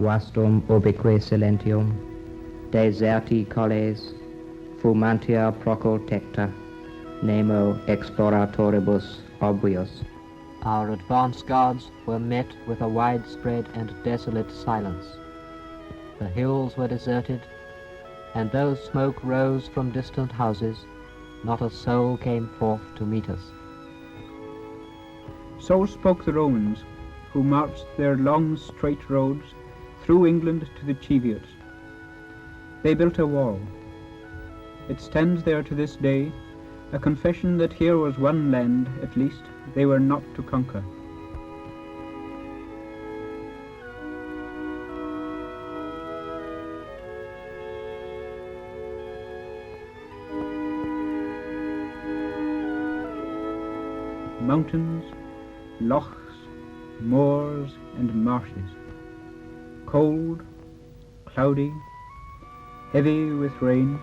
vastum ubique silentium, deserti colles, fumantia procoltecta, nemo exploratoribus obvius. Our advance guards were met with a widespread and desolate silence. The hills were deserted, and though smoke rose from distant houses, not a soul came forth to meet us. So spoke the Romans, who marched their long straight roads through England to the Cheviots. They built a wall. It stands there to this day, a confession that here was one land, at least, they were not to conquer. Mountains, lochs, moors and marshes, cold, cloudy, heavy with rain.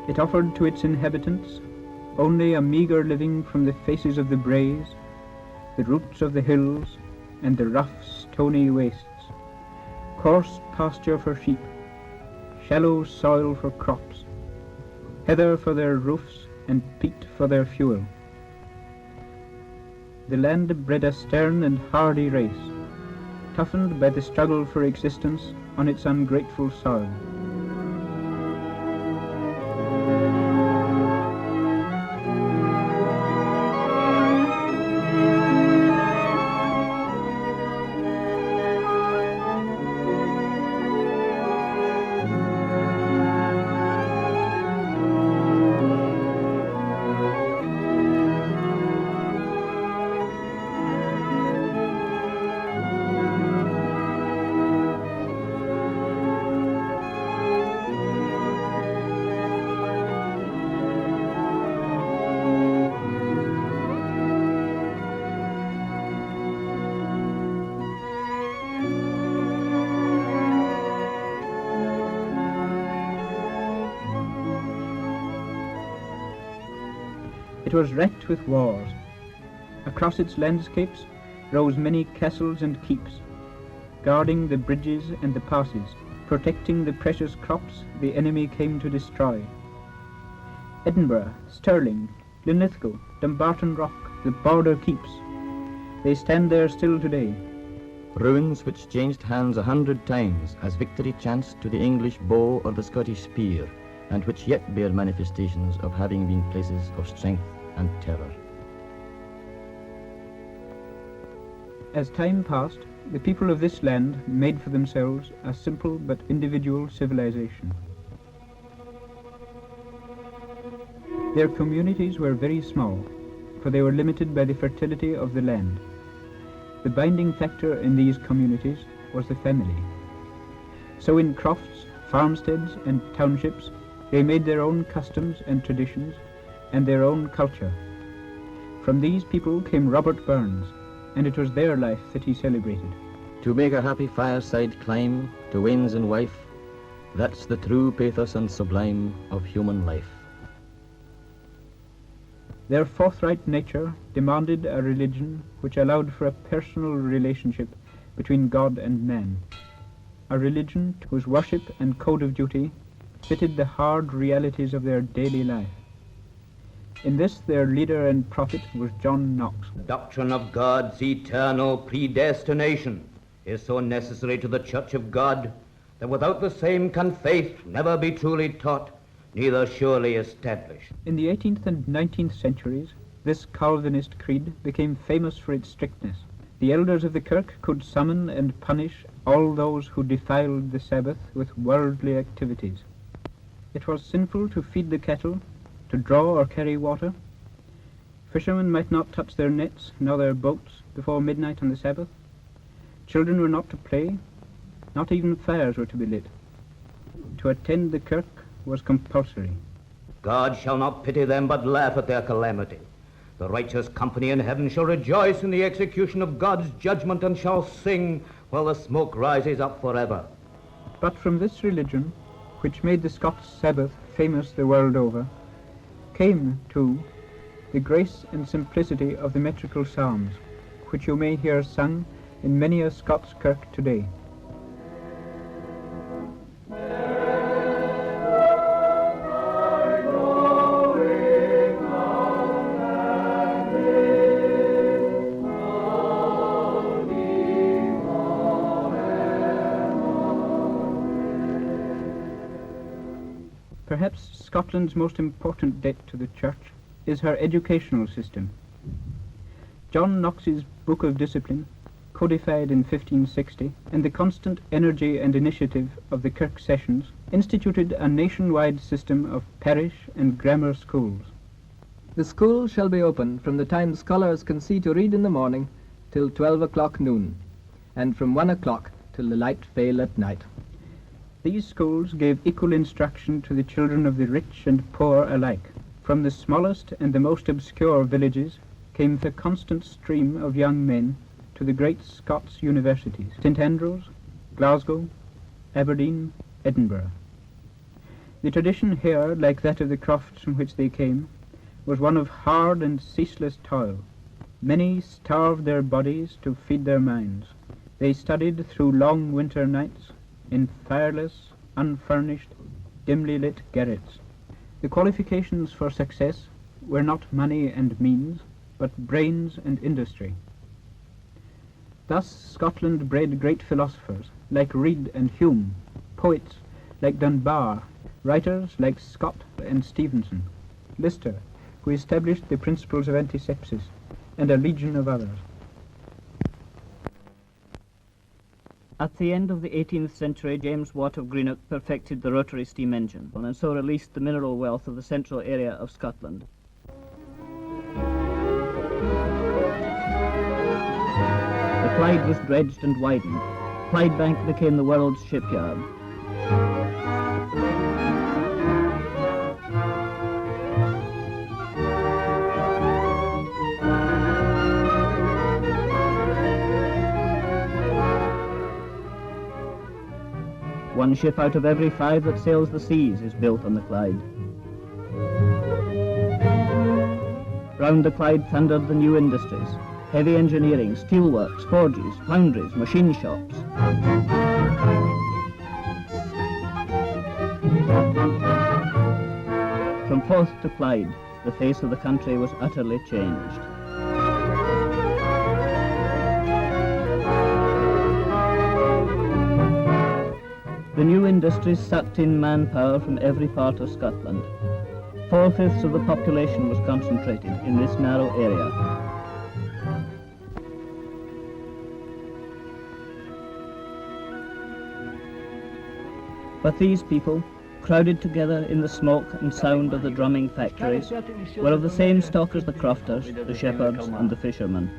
It offered to its inhabitants only a meagre living from the faces of the braes, the roots of the hills, and the rough stony wastes, coarse pasture for sheep, shallow soil for crops, heather for their roofs and peat for their fuel. The land bred a stern and hardy race, toughened by the struggle for existence on its ungrateful soil. It was wrecked with wars. Across its landscapes rose many castles and keeps, guarding the bridges and the passes, protecting the precious crops the enemy came to destroy. Edinburgh, Stirling, Linlithgow, Dumbarton Rock, the border keeps, they stand there still today. Ruins which changed hands 100 times as victory chanced to the English bow or the Scottish spear, and which yet bear manifestations of having been places of strength and terror. As time passed, the people of this land made for themselves a simple but individual civilization. Their communities were very small, for they were limited by the fertility of the land. The binding factor in these communities was the family. So in crofts, farmsteads and townships, they made their own customs and traditions and their own culture. From these people came Robert Burns, and it was their life that he celebrated. To make a happy fireside climb, to wains and wife, that's the true pathos and sublime of human life. Their forthright nature demanded a religion which allowed for a personal relationship between God and man, a religion whose worship and code of duty fitted the hard realities of their daily life. In this, their leader and prophet was John Knox. The doctrine of God's eternal predestination is so necessary to the Church of God that without the same can faith never be truly taught, neither surely established. In the 18th and 19th centuries, this Calvinist creed became famous for its strictness. The elders of the Kirk could summon and punish all those who defiled the Sabbath with worldly activities. It was sinful to feed the cattle, to draw or carry water. Fishermen might not touch their nets nor their boats before midnight on the Sabbath. Children were not to play, not even fires were to be lit. To attend the kirk was compulsory. God shall not pity them, but laugh at their calamity. The righteous company in heaven shall rejoice in the execution of God's judgment and shall sing while the smoke rises up forever. But from this religion, which made the Scots Sabbath famous the world over, came, too, the grace and simplicity of the metrical psalms, which you may hear sung in many a Scots kirk today. Perhaps Scotland's most important debt to the Church is her educational system. John Knox's Book of Discipline, codified in 1560, and the constant energy and initiative of the Kirk Sessions, instituted a nationwide system of parish and grammar schools. The school shall be open from the time scholars can see to read in the morning till 12 o'clock noon, and from 1 o'clock till the light fail at night. These schools gave equal instruction to the children of the rich and poor alike. From the smallest and the most obscure villages came the constant stream of young men to the great Scots universities, St Andrews, Glasgow, Aberdeen, Edinburgh. The tradition here, like that of the crofts from which they came, was one of hard and ceaseless toil. Many starved their bodies to feed their minds. They studied through long winter nights in fireless, unfurnished, dimly lit garrets. The qualifications for success were not money and means, but brains and industry. Thus Scotland bred great philosophers like Reid and Hume, poets like Dunbar, writers like Scott and Stevenson, Lister, who established the principles of antisepsis, and a legion of others. At the end of the 18th century, James Watt of Greenock perfected the rotary steam engine, and so released the mineral wealth of the central area of Scotland. The Clyde was dredged and widened. Clydebank became the world's shipyard. One ship out of every 5 that sails the seas is built on the Clyde. Round the Clyde thundered the new industries: heavy engineering, steelworks, forges, foundries, machine shops. From Forth to Clyde, the face of the country was utterly changed. The new industries sucked in manpower from every part of Scotland. 4/5 of the population was concentrated in this narrow area. But these people, crowded together in the smoke and sound of the drumming factories, were of the same stock as the crofters, the shepherds and the fishermen.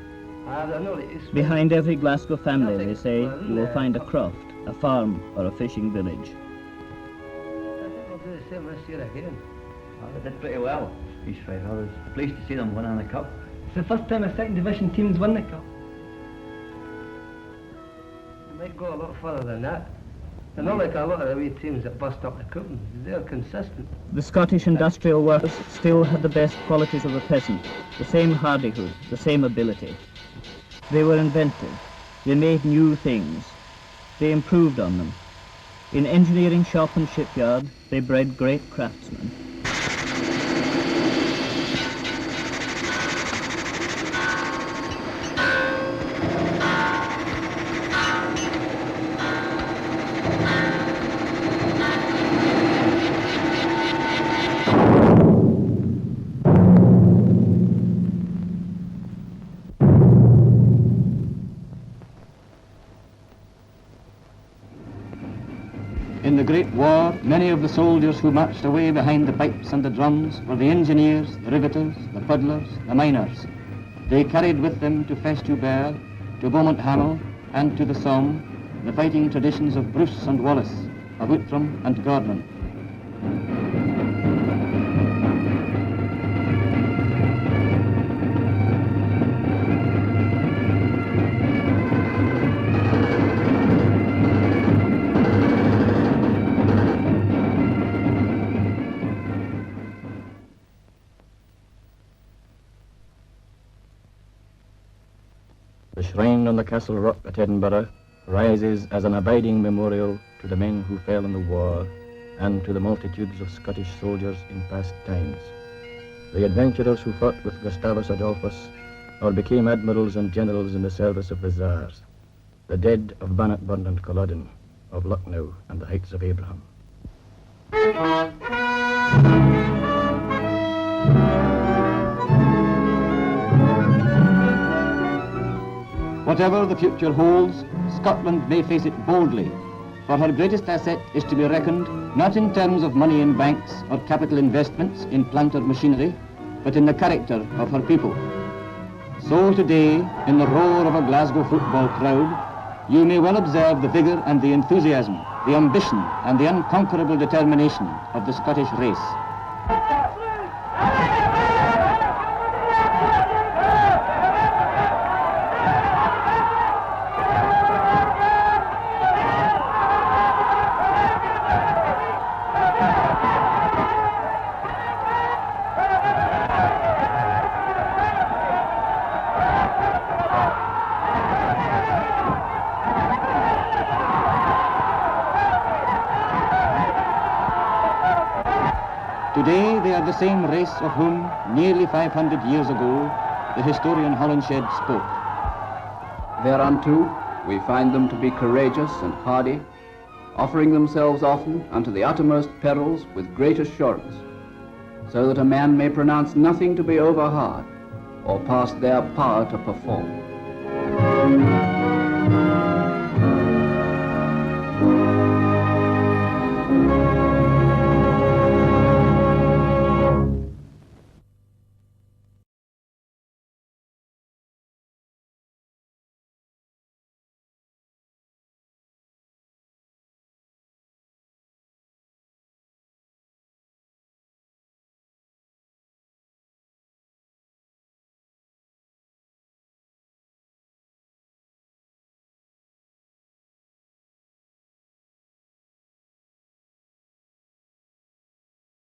Behind every Glasgow family, they say, you will find a croft, a farm or a fishing village. I think we'll do the same this year again. Oh, they did pretty well, these five. I was pleased to see them winning the cup. It's the first time a second division team's won the cup. They might go a lot further than that. They're not like a lot of the wee teams that bust up the cupping. They're consistent. The Scottish industrial workers still had the best qualities of the peasant, the same hardihood, the same ability. They were inventive. They made new things. They improved on them. In engineering shop and shipyard, they bred great craftsmen. In the Great War, many of the soldiers who marched away behind the pipes and the drums were the engineers, the riveters, the puddlers, the miners. They carried with them to Festubert, to Beaumont Hamel, and to the Somme, the fighting traditions of Bruce and Wallace, of Outram and Gordon. The shrine on the Castle Rock at Edinburgh rises as an abiding memorial to the men who fell in the war and to the multitudes of Scottish soldiers in past times. The adventurers who fought with Gustavus Adolphus or became admirals and generals in the service of the Tsars. The dead of Bannockburn and Culloden, of Lucknow and the Heights of Abraham. Whatever the future holds, Scotland may face it boldly, for her greatest asset is to be reckoned not in terms of money in banks or capital investments in plant or machinery, but in the character of her people. So today, in the roar of a Glasgow football crowd, you may well observe the vigour and the enthusiasm, the ambition and the unconquerable determination of the Scottish race. Today they are the same race of whom, nearly 500 years ago, the historian Holinshed spoke. Thereunto we find them to be courageous and hardy, offering themselves often unto the uttermost perils with great assurance, so that a man may pronounce nothing to be over hard, or past their power to perform.